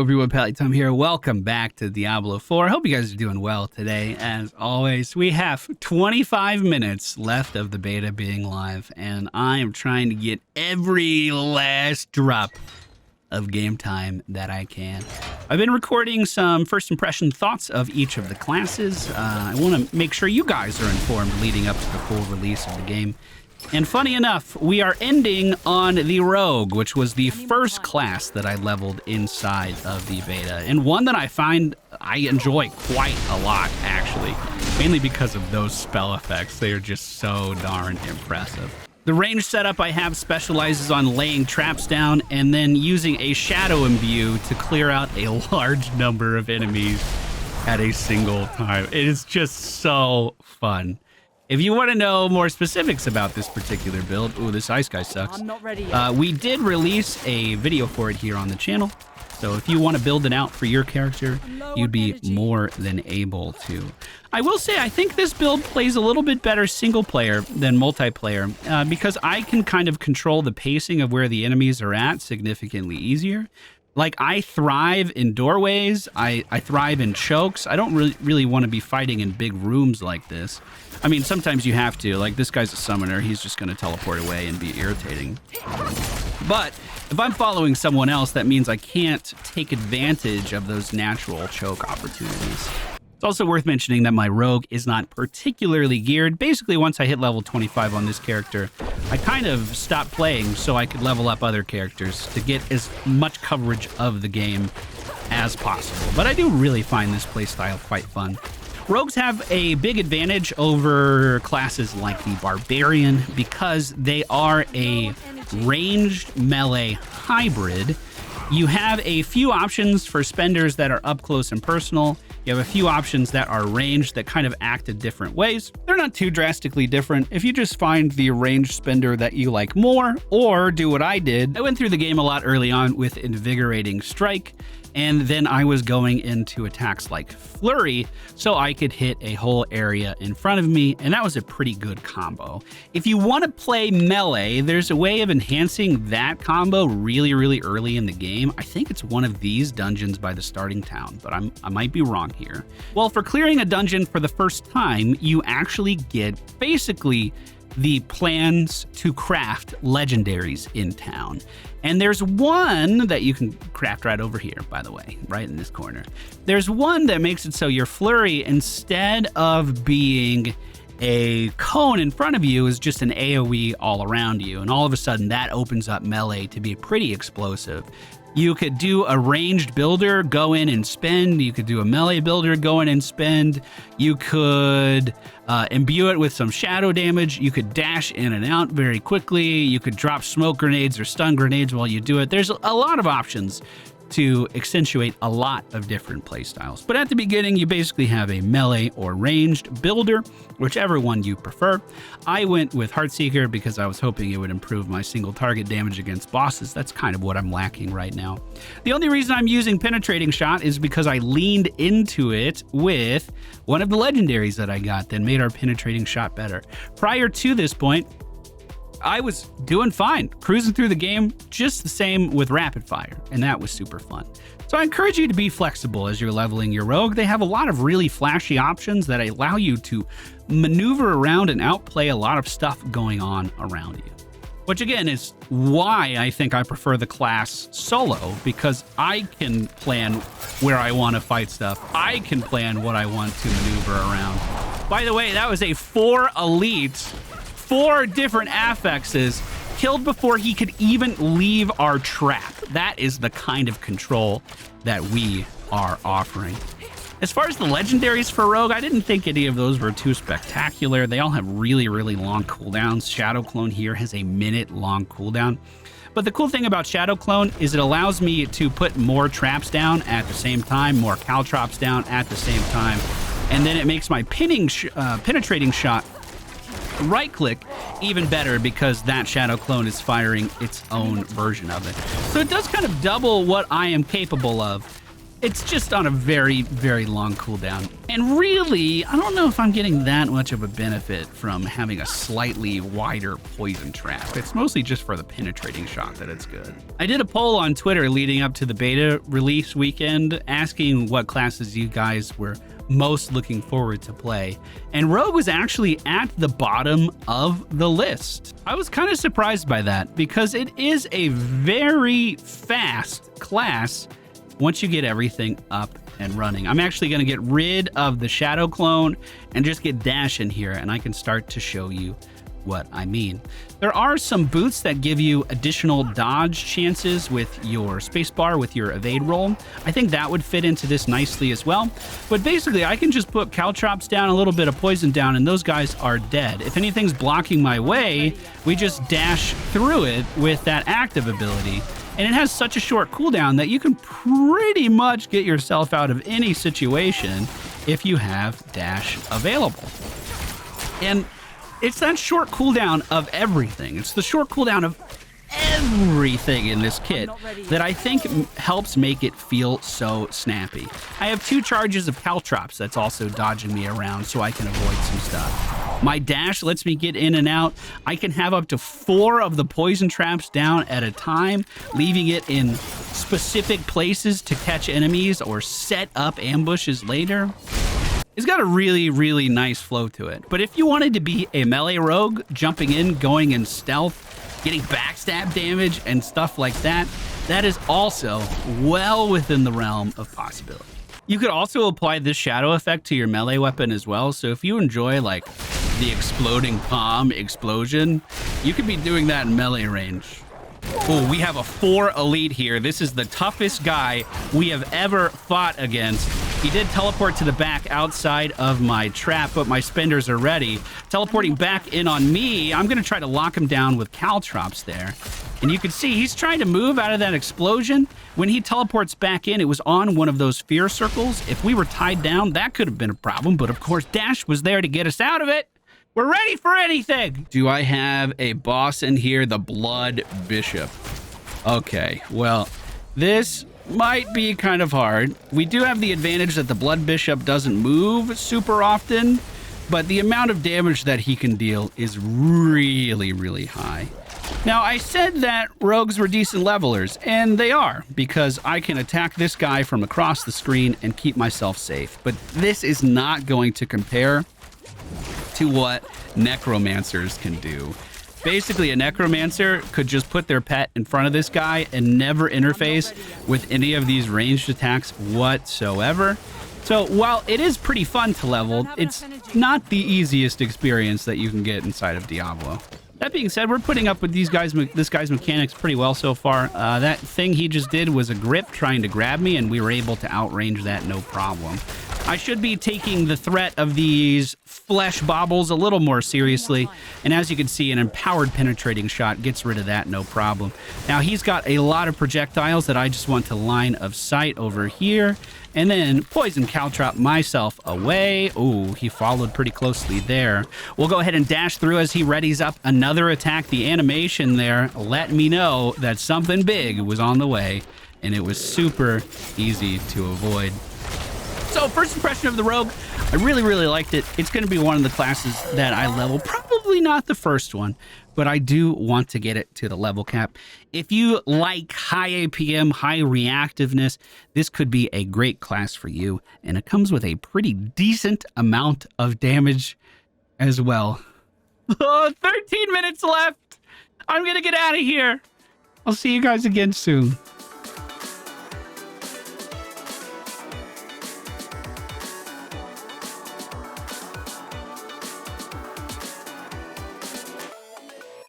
everyone, Tom here. Welcome back to Diablo 4. I hope you guys are doing well today. As always, we have 25 minutes left of the beta being live, and I am trying to get every last drop of game time that I can. I've been recording some first impression thoughts of each of the classes. I want to make sure you guys are informed leading up to the full release of the game. And funny enough, we are ending on the Rogue, which was the first class that I leveled inside of the beta, and one that I find I enjoy quite a lot, actually, mainly because of those spell effects. They are just so darn impressive. The range setup I have specializes on laying traps down and then using a shadow imbue to clear out a large number of enemies at a single time. It is just so fun. If you want to know more specifics about this particular build, ooh, this ice guy sucks. I'm not ready yet. We did release a video for it here on the channel. So if you want to build it out for your character, you'd be more than able to. I will say, I think this build plays a little bit better single player than multiplayer because I can kind of control the pacing of where the enemies are at significantly easier. Like, I thrive in doorways, I thrive in chokes. I don't really want to be fighting in big rooms like this. I mean, sometimes you have to. Like, this guy's a summoner. He's just going to teleport away and be irritating. But if I'm following someone else, that means I can't take advantage of those natural choke opportunities. It's also worth mentioning that my rogue is not particularly geared. Basically, once I hit level 25 on this character, I kind of stopped playing so I could level up other characters to get as much coverage of the game as possible. But I do really find this playstyle quite fun. Rogues have a big advantage over classes like the Barbarian because they are a ranged melee hybrid. You have a few options for spenders that are up close and personal. You have a few options that are ranged that kind of act in different ways. They're not too drastically different. If you just find the ranged spender that you like more, or do what I did, I went through the game a lot early on with Invigorating Strike, and then I was going into attacks like Flurry so I could hit a whole area in front of me, and that was a pretty good combo. If you want to play melee, there's a way of enhancing that combo really early in the game. I think it's one of these dungeons by the starting town, but I might be wrong here. Well, for clearing a dungeon for the first time, you actually get basically the plans to craft legendaries in town. And there's one that you can craft right over here, by the way, right in this corner. There's one that makes it so your flurry, instead of being a cone in front of you, is just an AoE all around you. And all of a sudden that opens up melee to be pretty explosive. You could do a ranged builder, go in and spend. You could do a melee builder, go in and spend. You could imbue it with some shadow damage. You could dash in and out very quickly. You could drop smoke grenades or stun grenades while you do it. There's a lot of options to accentuate a lot of different playstyles. But at the beginning, you basically have a melee or ranged builder, whichever one you prefer. I went with Heartseeker because I was hoping it would improve my single target damage against bosses. That's kind of what I'm lacking right now. The only reason I'm using Penetrating Shot is because I leaned into it with one of the legendaries that I got that made our Penetrating Shot better. Prior to this point, I was doing fine, cruising through the game, just the same with rapid fire, and that was super fun. So I encourage you to be flexible as you're leveling your rogue. They have a lot of really flashy options that allow you to maneuver around and outplay a lot of stuff going on around you. Which again is why I think I prefer the class solo, because I can plan where I want to fight stuff. I can plan what I want to maneuver around. By the way, that was a 4 elite, 4 different affixes killed before he could even leave our trap. That is the kind of control that we are offering. As far as the legendaries for Rogue, I didn't think any of those were too spectacular. They all have really long cooldowns. Shadow Clone here has a minute-long cooldown. But the cool thing about Shadow Clone is it allows me to put more traps down at the same time, more caltrops down at the same time, and then it makes my penetrating shot right-click even better because that Shadow Clone is firing its own version of it. So it does kind of double what I am capable of. it's just on a very, very long cooldown. And really, I don't know if I'm getting that much of a benefit from having a slightly wider poison trap. It's mostly just for the penetrating shot that it's good. I did a poll on Twitter leading up to the beta release weekend asking what classes you guys were most looking forward to play, and Rogue was actually at the bottom of the list. I was kind of surprised by that because it is a very fast class once you get everything up and running. I'm actually going to get rid of the shadow clone and just get dash in here, and I can start to show you what I mean. There are some boots that give you additional dodge chances with your spacebar, with your evade roll. I think that would fit into this nicely as well. But basically, I can just put caltrops down, a little bit of poison down, and those guys are dead. If anything's blocking my way, we just dash through it with that active ability. And it has such a short cooldown that you can pretty much get yourself out of any situation if you have dash available. And it's that short cooldown of everything. It's the short cooldown of everything in this kit that I think helps make it feel so snappy. I have 2 charges of caltrops that's also dodging me around so I can avoid some stuff. My dash lets me get in and out. I can have up to 4 of the poison traps down at a time, leaving it in specific places to catch enemies or set up ambushes later. It's got a really, really nice flow to it. But if you wanted to be a melee rogue, jumping in, going in stealth, getting backstab damage and stuff like that, that is also well within the realm of possibility. You could also apply this shadow effect to your melee weapon as well. So if you enjoy like the exploding palm explosion, you could be doing that in melee range. Oh, we have a 4 elite here. This is the toughest guy we have ever fought against. He did teleport to the back outside of my trap, but my spenders are ready. Teleporting back in on me, I'm going to try to lock him down with caltrops there. And you can see he's trying to move out of that explosion. When he teleports back in, it was on one of those fear circles. If we were tied down, that could have been a problem. But of course, Dash was there to get us out of it. We're ready for anything. Do I have a boss in here? The Blood Bishop. Okay, well, this might be kind of hard. We do have the advantage that the Blood Bishop doesn't move super often, but the amount of damage that he can deal is really, really high. Now, I said that rogues were decent levelers, and they are, because I can attack this guy from across the screen and keep myself safe. But this is not going to compare to what necromancers can do. Basically, a necromancer could just put their pet in front of this guy and never interface with any of these ranged attacks whatsoever. So while it is pretty fun to level, it's not the easiest experience that you can get inside of Diablo. That being said, we're putting up with this guy's mechanics pretty well so far. That thing he just did was a grip trying to grab me, and we were able to outrange that no problem. I should be taking the threat of these flesh baubles a little more seriously, and as you can see, an empowered penetrating shot gets rid of that no problem. Now, he's got a lot of projectiles that I just want to line of sight over here, and then poison caltrop myself away. Ooh, he followed pretty closely there. We'll go ahead and dash through as he readies up another attack. The animation there let me know that something big was on the way, and it was super easy to avoid. So first impression of the Rogue, I really, really liked it. It's going to be one of the classes that I level. Probably not the first one, but I do want to get it to the level cap. If you like high APM, high reactiveness, this could be a great class for you. And it comes with a pretty decent amount of damage as well. Oh, 13 minutes left. I'm going to get out of here. I'll see you guys again soon.